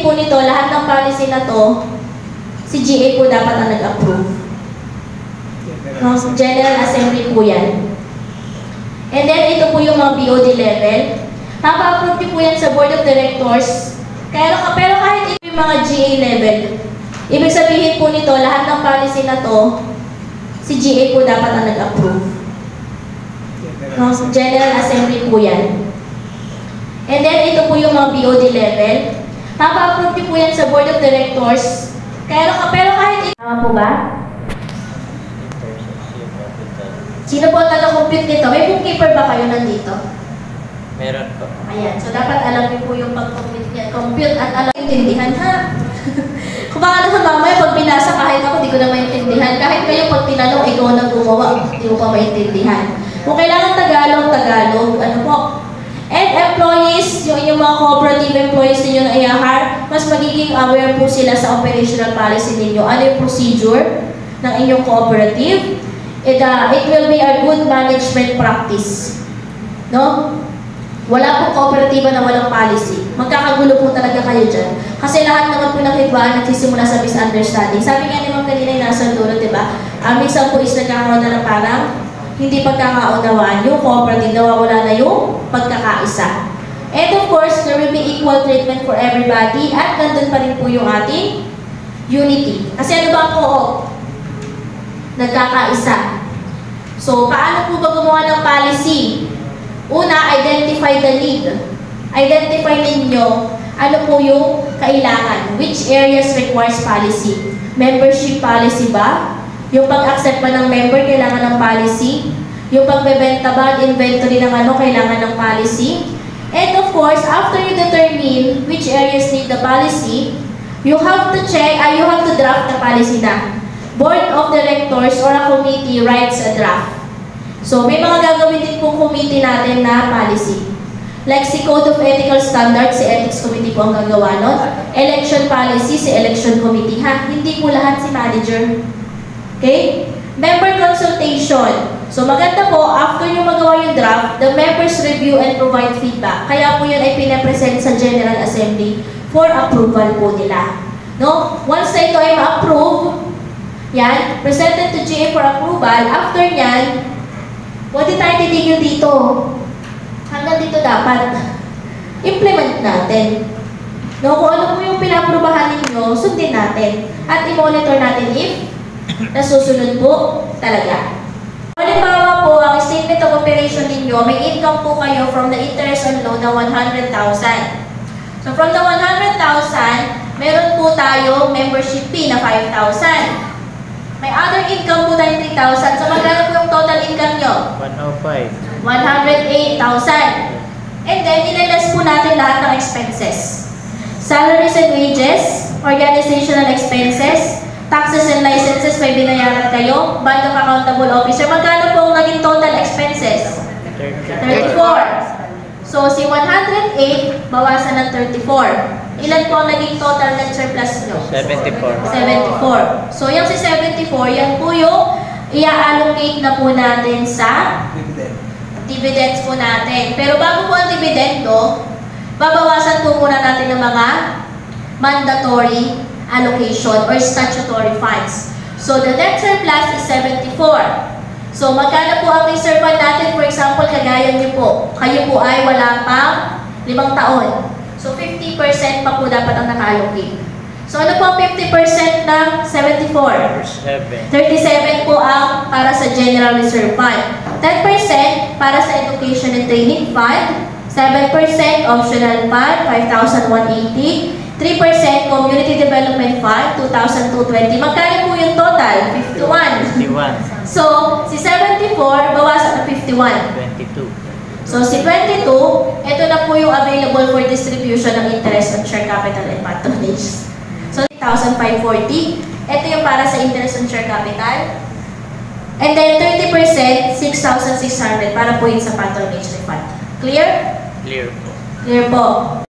po nito, lahat ng policy na to, si GA po dapat ang nag-approve. No? General Assembly po yan. And then, ito po yung mga BOD level. Papa-approve niyo po yan sa Board of Directors. Pero kahit ito yung mga GA level, ibig sabihin po nito, lahat ng policy na to, si GA po dapat ang nag-approve. No? General Assembly po yan. And then, ito po yung mga BOD level. Papa-approve niyo po yan sa Board of Directors. Pero kahit ito, tama po ba? Sino po ang taga-compute nito? May bookkeeper ba kayo nandito? Meron po. Ayan. So, dapat alam niyo po yung pag-compute niya. Compute at alam intindihan, ha? Kung baka naman mamaya, pag binasa, kahit ako, di ko na maintindihan. Kahit kayo, pag tinanong, ikaw na gumawa, di mo pa maintindihan. Kung kailangan Tagalog, ano po? And employees, yung inyong mga cooperative employees ninyo na i-hire, mas magiging aware po sila sa operational policy ninyo. Ano yung procedure ng inyong cooperative? It will be a good management practice. No? Wala pong kooperatiba na walang policy. Magkakagulo po talaga kayo dyan. Kasi lahat naman po ng hibaan nagsisimula sa misunderstanding. Sabi nga ni Ma'am kanina yung nasa dulo, diba? Minsan po is nagkakaroon na ng parang hindi pagkakaunawaan. Yung cooperative, nawawala na yung pagkakaisa. And of course, there will be equal treatment for everybody at nandun pa rin po yung ating unity. Kasi ano ba ang co-op? Nagkakaisa. So, paano po ba gumawa ng policy? Una, identify the need. Identify ninyo ano po yung kailangan. Which areas requires policy? Membership policy ba? Yung pag-accept ba ng member, kailangan ng policy? Yung pagbebenta ba, inventory ng ano, kailangan ng policy? And of course, after you determine which areas need the policy, you have to draft the policy na. Board of Directors or a committee writes a draft. So, may mga gagawin din pong committee natin na policy. Like si Code of Ethical Standards, si Ethics Committee po ang gagawa nun. Election policy, si Election Committee. Hindi po lahat si manager. Okay? Member consultation. So, maganda po, after nyo magawa yung draft, the members review and provide feedback. Kaya po yun ay pinapresent sa General Assembly for approval po nila. No? Once na ito ay ma-approve, yan, presented to GA for approval. After yan, pwede tayo titigil dito. Hanggang dito dapat. Implement natin. No, kung ano po yung pinaprubahan ninyo, sundin natin. At i-monitor natin if nasusunod po talaga. Halimbawa po, ang statement of operation ninyo, may income po kayo from the interest on loan na 100,000. So from the 100,000, meron po tayo membership fee na 5,000. May other income po tayo 3,000. So, magkano po yung total income nyo? 105. 108,000. And then, nilalas po natin lahat ng expenses. Salaries and wages, organizational expenses, taxes and licenses, may binayaran kayo, band of accountable officer. Magkano po ang naging total expenses? 34. So, si 108, bawasan ng 34. Ilan po ang naging total net surplus nyo? 74. 74. So, yung si 74, yan po yung i-allocate na po natin sa dividends po natin. Pero bago po ang dividendo, babawasan po muna natin ng mga mandatory allocation or statutory funds. So, the net surplus is 74. So, magkano po ang reserve fund natin? For example, kagaya niyo po. Kayo po ay wala pang 5 taon. So, 50% pa po dapat ang naka-allocate. So, ano po ang 50% ng 74? 37 po ang para sa General Reserve Fund. 10% para sa Education and Training Fund. 7% Optional Fund, 5,180. 3% Community Development Fund, 2,220. Magkano po yung total? 51. So, si 74, bawasan ng 51. 22. So, si 22, ito na po yung available for distribution ng interest on share capital and patronage. So, 1,540. Ito yung para sa interest on share capital. And then, 30%, 6,600 para po yun sa patronage refund. Clear? Clear po. Clear po.